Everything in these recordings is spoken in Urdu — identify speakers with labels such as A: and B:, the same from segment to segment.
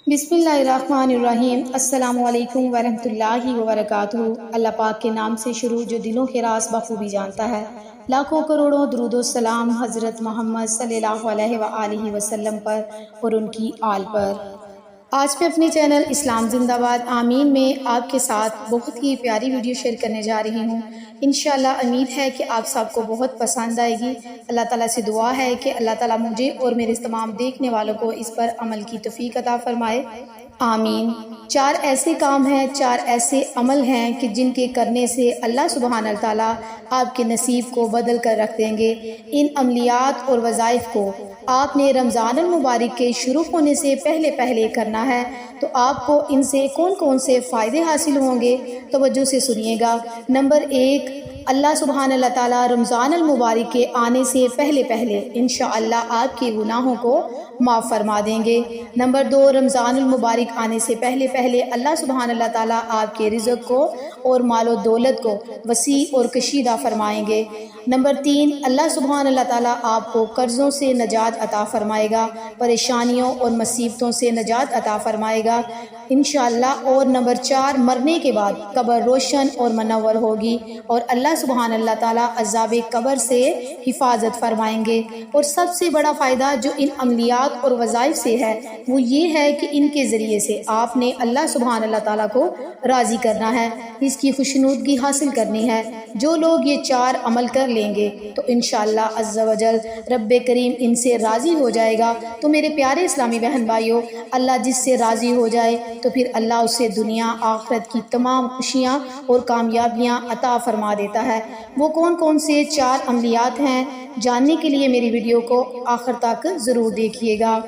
A: بسم اللہ الرحمن الرحیم۔ السلام علیکم ورحمۃ اللہ وبرکاتہ۔ اللہ پاک کے نام سے شروع جو دلوں کے راز بخوبی جانتا ہے۔ لاکھوں کروڑوں درود و سلام حضرت محمد صلی اللہ علیہ وآلہ وسلم پر اور ان کی آل پر۔ آج میں اپنے چینل اسلام زندہ باد آمین میں آپ کے ساتھ بہت ہی پیاری ویڈیو شیئر کرنے جا رہی ہوں۔ انشاءاللہ امید ہے کہ آپ سب کو بہت پسند آئے گی۔ اللہ تعالیٰ سے دعا ہے کہ اللہ تعالیٰ مجھے اور میرے تمام دیکھنے والوں کو اس پر عمل کی توفیق عطا فرمائے، آمین۔ 4 ایسے کام ہیں، 4 ایسے عمل ہیں کہ جن کے کرنے سے اللہ سبحانہ تعالیٰ آپ کے نصیب کو بدل کر رکھ دیں گے۔ ان عملیات اور وظائف کو آپ نے رمضان المبارک کے شروع ہونے سے پہلے کرنا ہے، تو آپ کو ان سے کون سے فائدے حاصل ہوں گے، توجہ سے سنیے گا۔ نمبر 1، اللہ سبحانہ تعالیٰ رمضان المبارک کے آنے سے پہلے انشاءاللہ آپ کے گناہوں کو معاف فرما دیں گے۔ نمبر 2، رمضان المبارک آنے سے پہلے اللہ سبحانہ تعالیٰ آپ کے رزق کو اور مال و دولت کو وسیع اور کشیدہ فرمائیں گے۔ نمبر 3، اللہ سبحانہ تعالیٰ آپ کو قرضوں سے نجات عطا فرمائے گا، پریشانیوں اور مصیبتوں سے نجات عطا فرمائے گا انشاءاللہ۔ اور نمبر 4، مرنے کے بعد قبر روشن اور منور ہوگی اور اللہ سبحانہ تعالیٰ عذاب قبر سے حفاظت فرمائیں گے۔ اور سب سے بڑا فائدہ جو ان عملیات اور وظائف سے ہے وہ یہ ہے کہ ان کے ذریعے سے آپ نے اللہ سبحانہ تعالیٰ کو راضی کرنا ہے، اس کی خوشنودگی حاصل کرنی ہے۔ جو لوگ یہ 4 عمل کر لیں گے تو انشاءاللہ عز و جل رب کریم ان سے راضی ہو جائے گا۔ تو میرے پیارے اسلامی بہن بھائیوں، اللہ جس سے راضی ہو جائے تو پھر اللہ اسے دنیا آخرت کی تمام خوشیاں اور کامیابیاں عطا فرما دیتا ہے۔ وہ کون سے 4 عملیات ہیں، جاننے کے لیے میری ویڈیو کو آخر تک ضرور دیکھیے گا۔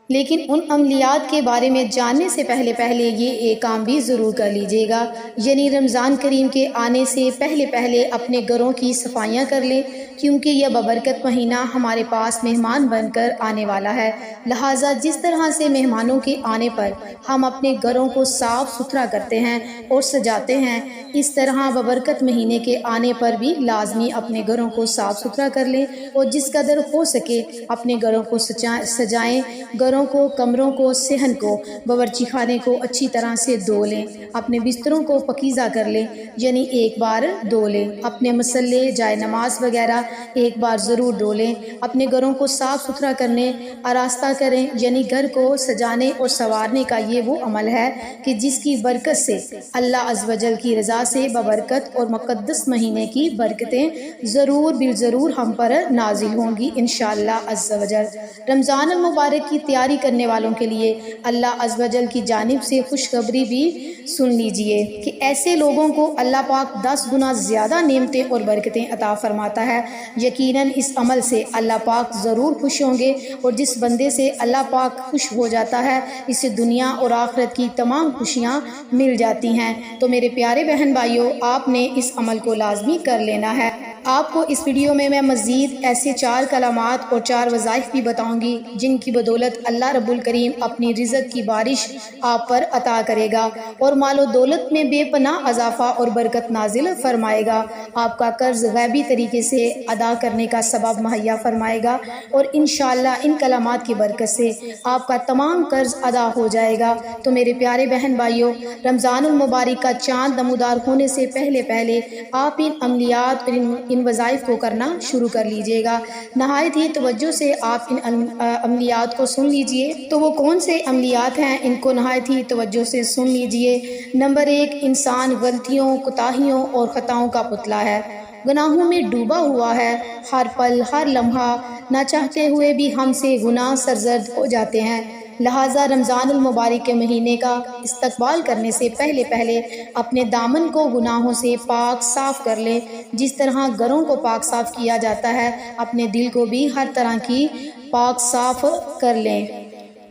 A: لیکن ان عملیات کے بارے میں جاننے سے پہلے یہ ایک کام بھی ضرور کر لیجئے گا، یعنی رمضان کریم کے آنے سے پہلے اپنے گھروں کی صفائیاں کر لیں، کیونکہ یہ ببرکت مہینہ ہمارے پاس مہمان بن کر آنے والا ہے۔ لہٰذا جس طرح سے مہمانوں کے آنے پر ہم اپنے گھروں کو صاف ستھرا کرتے ہیں اور سجاتے ہیں، اس طرح ببرکت مہینے کے آنے پر بھی لازمی اپنے گھروں کو صاف ستھرا کر لیں اور جس قدر ہو سکے اپنے گھروں کو سجائیں، گھروں کو، کمروں کو، صحن کو، باورچی خانے کو اچھی طرح سے دھو لیں، اپنے بستروں کو پاکیزہ کر لیں، یعنی ایک بار دھو لیں، اپنے مصلے، جائے نماز وغیرہ ایک بار ضرور دھو لیں، اپنے گھروں کو صاف ستھرا کرنے آراستہ کریں، یعنی گھر کو سجانے اور سنوارنے کا یہ وہ عمل ہے کہ جس کی برکت سے اللہ عز و جل کی رضا سے ببرکت اور مقدس مہینے کی برکتیں ضرور ہم پر نازل ہوں گی انشاءاللہ عز و جل۔ رمضان المبارک کی تیاری کرنے والوں کے لیے اللہ عز و جل کی جانب سے خوشخبری بھی سن لیجئے کہ ایسے لوگوں کو اللہ پاک 10 گنا زیادہ نعمتیں اور برکتیں عطا فرماتا ہے۔ یقیناً اس عمل سے اللہ پاک ضرور خوش ہوں گے، اور جس بندے سے اللہ پاک خوش ہو جاتا ہے اسے دنیا اور آخرت کی تمام خوشیاں مل جاتی ہیں۔ تو میرے پیارے بہن بھائیوں، آپ نے اس عمل کو لازمی کر لینا ہے۔ آپ کو اس ویڈیو میں مزید ایسے 4 کلمات اور 4 وظائف بھی بتاؤں گی جن کی بدولت اللہ رب الکریم اپنی رزق کی بارش آپ پر عطا کرے گا اور مال و دولت میں بے پناہ اضافہ اور برکت نازل فرمائے گا، آپ کا قرض غیبی طریقے سے ادا کرنے کا سبب مہیا فرمائے گا، اور انشاءاللہ ان کلمات کی برکت سے آپ کا تمام قرض ادا ہو جائے گا۔ تو میرے پیارے بہن بھائیوں، رمضان المبارک کا چاند نمودار ہونے سے پہلے آپ ان عملیات اور ان وظائف کو کرنا شروع کر لیجئے گا۔ نہایت ہی توجہ سے آپ ان عملیات کو سن لیجئے۔ تو وہ کون سے عملیات ہیں، ان کو نہایت ہی توجہ سے سن لیجئے۔ نمبر 1، انسان غلطیوں، کوتاہیوں اور خطاؤں کا پتلا ہے، گناہوں میں ڈوبا ہوا ہے، ہر پل ہر لمحہ نہ چاہتے ہوئے بھی ہم سے گناہ سرزد ہو جاتے ہیں۔ لہٰذا رمضان المبارک کے مہینے کا استقبال کرنے سے پہلے اپنے دامن کو گناہوں سے پاک صاف کر لیں، جس طرح گھروں کو پاک صاف کیا جاتا ہے اپنے دل کو بھی ہر طرح کی پاک صاف کر لیں۔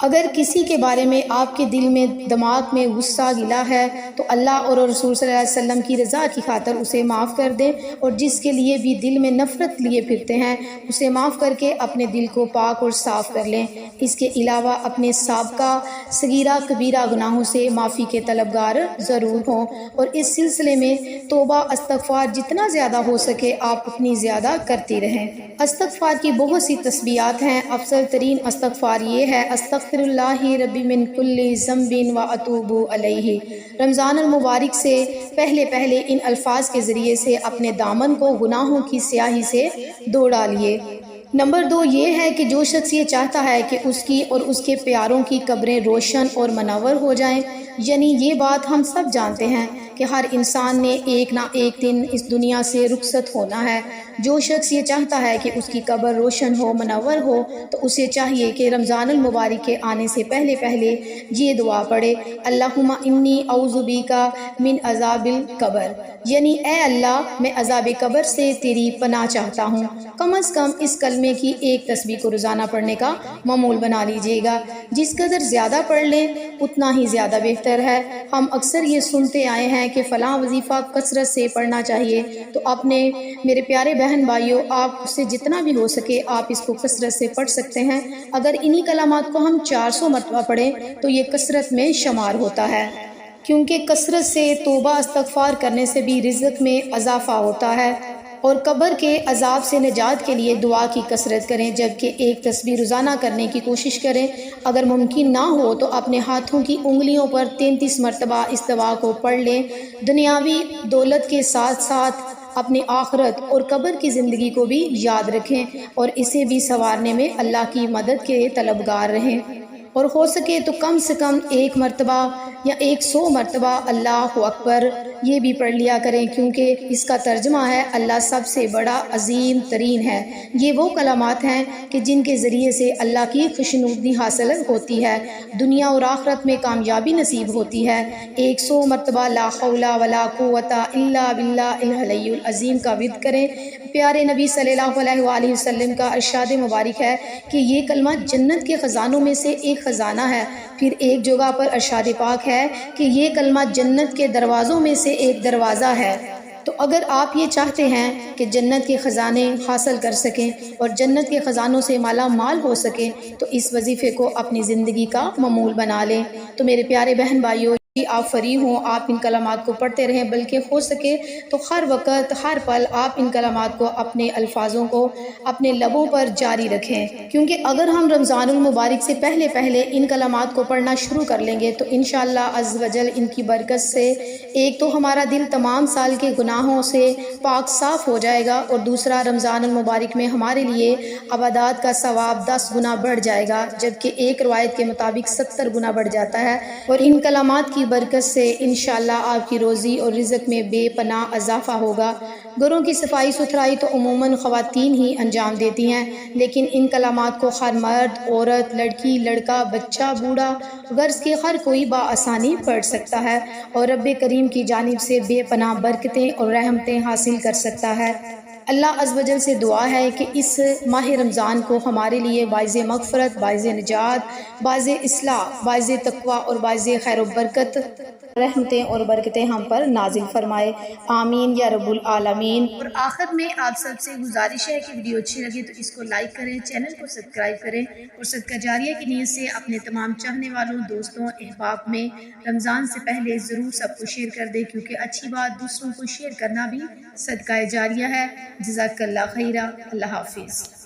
A: اگر کسی کے بارے میں آپ کے دل میں دماغ میں غصہ گلہ ہے تو اللہ اور رسول صلی اللہ علیہ وسلم کی رضا کی خاطر اسے معاف کر دیں، اور جس کے لیے بھی دل میں نفرت لیے پھرتے ہیں اسے معاف کر کے اپنے دل کو پاک اور صاف کر لیں۔ اس کے علاوہ اپنے سابقہ صغیرہ کبیرہ گناہوں سے معافی کے طلبگار ضرور ہوں، اور اس سلسلے میں توبہ استغفار جتنا زیادہ ہو سکے آپ اتنی زیادہ کرتی رہیں۔ استغفار کی بہت سی تسبیحات ہیں، افضل ترین استغفار یہ ہے: استغفر استغفراللہ ربی من کل ذنب و اتوب علیہ۔ رمضان المبارک سے پہلے ان الفاظ کے ذریعے سے اپنے دامن کو گناہوں کی سیاہی سے دھو ڈالیے۔ نمبر 2 یہ ہے کہ جو شخص یہ چاہتا ہے کہ اس کی اور اس کے پیاروں کی قبریں روشن اور منور ہو جائیں، یعنی یہ بات ہم سب جانتے ہیں کہ ہر انسان نے ایک نہ ایک دن اس دنیا سے رخصت ہونا ہے۔ جو شخص یہ چاہتا ہے کہ اس کی قبر روشن ہو، منور ہو، تو اسے چاہیے کہ رمضان المبارک کے آنے سے پہلے یہ دعا پڑھے، اللہم انی اعوذ بک من عذاب القبر، یعنی اے اللہ میں عذاب قبر سے تیری پناہ چاہتا ہوں۔ کم از کم اس کلمے کی ایک تسبیح کو روزانہ پڑھنے کا معمول بنا لیجیے گا۔ جس قدر زیادہ پڑھ لیں اتنا ہی زیادہ بہتر ہے۔ ہم اکثر یہ سنتے آئے ہیں کہ فلاں وظیفہ کثرت سے پڑھنا چاہیے، تو اپنے میرے پیارے بہن بھائیوں، آپ سے جتنا بھی ہو سکے آپ اس کو کثرت سے پڑھ سکتے ہیں۔ اگر انہی کلمات کو ہم 400 مرتبہ پڑھیں تو یہ کثرت میں شمار ہوتا ہے، کیونکہ کثرت سے توبہ استغفار کرنے سے بھی رزق میں اضافہ ہوتا ہے۔ اور قبر کے عذاب سے نجات کے لیے دعا کی کثرت کریں، جبکہ ایک تسبیح روزانہ کرنے کی کوشش کریں۔ اگر ممکن نہ ہو تو اپنے ہاتھوں کی انگلیوں پر 33 مرتبہ اس دعا کو پڑھ لیں۔ دنیاوی دولت کے ساتھ ساتھ اپنی آخرت اور قبر کی زندگی کو بھی یاد رکھیں اور اسے بھی سنوارنے میں اللہ کی مدد کے طلبگار رہیں، اور ہو سکے تو کم سے کم 1 مرتبہ یا 100 مرتبہ اللہ اکبر یہ بھی پڑھ لیا کریں، کیونکہ اس کا ترجمہ ہے اللہ سب سے بڑا عظیم ترین ہے۔ یہ وہ کلمات ہیں کہ جن کے ذریعے سے اللہ کی خوشنودی حاصل ہوتی ہے، دنیا اور آخرت میں کامیابی نصیب ہوتی ہے۔ 100 مرتبہ لا حول ولا قوت الا باللہ العلی العظیم کا ورد کریں۔ پیارے نبی صلی اللہ علیہ وآلہ وسلم کا ارشاد مبارک ہے کہ یہ کلمہ جنت کے خزانوں میں سے ایک خزانہ ہے۔ پھر ایک جگہ پر ارشاد پاک ہے کہ یہ کلمہ جنت کے دروازوں میں سے ایک دروازہ ہے۔ تو اگر آپ یہ چاہتے ہیں کہ جنت کے خزانے حاصل کر سکیں اور جنت کے خزانوں سے مالا مال ہو سکیں، تو اس وظیفے کو اپنی زندگی کا معمول بنا لیں۔ تو میرے پیارے بہن بھائیوں، آپ فری ہوں، آپ ان کلمات کو پڑھتے رہیں، بلکہ ہو سکے تو ہر وقت ہر پل آپ ان کلمات کو، اپنے الفاظوں کو اپنے لبوں پر جاری رکھیں، کیونکہ اگر ہم رمضان المبارک سے پہلے ان کلمات کو پڑھنا شروع کر لیں گے تو انشاءاللہ عز و جل ان کی برکت سے ایک تو ہمارا دل تمام سال کے گناہوں سے پاک صاف ہو جائے گا، اور دوسرا رمضان المبارک میں ہمارے لیے عبادات کا ثواب 10 گنا بڑھ جائے گا، جبکہ ایک روایت کے مطابق 70 گنا بڑھ جاتا ہے۔ اور ان کلمات کی برکت سے انشاءاللہ آپ کی روزی اور رزق میں بے پناہ اضافہ ہوگا۔ گھروں کی صفائی ستھرائی تو عموماً خواتین ہی انجام دیتی ہیں، لیکن ان کلمات کو ہر مرد، عورت، لڑکی، لڑکا، بچہ، بوڑھا، غرض کے ہر کوئی بآسانی پڑھ سکتا ہے اور رب کریم کی جانب سے بے پناہ برکتیں اور رحمتیں حاصل کر سکتا ہے۔ اللہ عز و جل سے دعا ہے کہ اس ماہ رمضان کو ہمارے لیے باعث مغفرت، باعث نجات، باعث اصلاح، باعث تقویٰ اور باعث خیر و برکت، رحمتیں اور برکتیں ہم پر نازل فرمائے، آمین یا رب العالمین۔ اور آخر میں آپ سب سے گزارش ہے کہ ویڈیو اچھی لگے تو اس کو لائک کریں، چینل کو سبسکرائب کریں، اور صدقہ جاریہ کی نیت سے اپنے تمام چاہنے والوں، دوستوں، احباب میں رمضان سے پہلے ضرور سب کو شیئر کر دیں، کیونکہ اچھی بات دوسروں کو شیئر کرنا بھی صدقہ جاریہ ہے۔ جزاک اللہ خیرہ، اللہ حافظ۔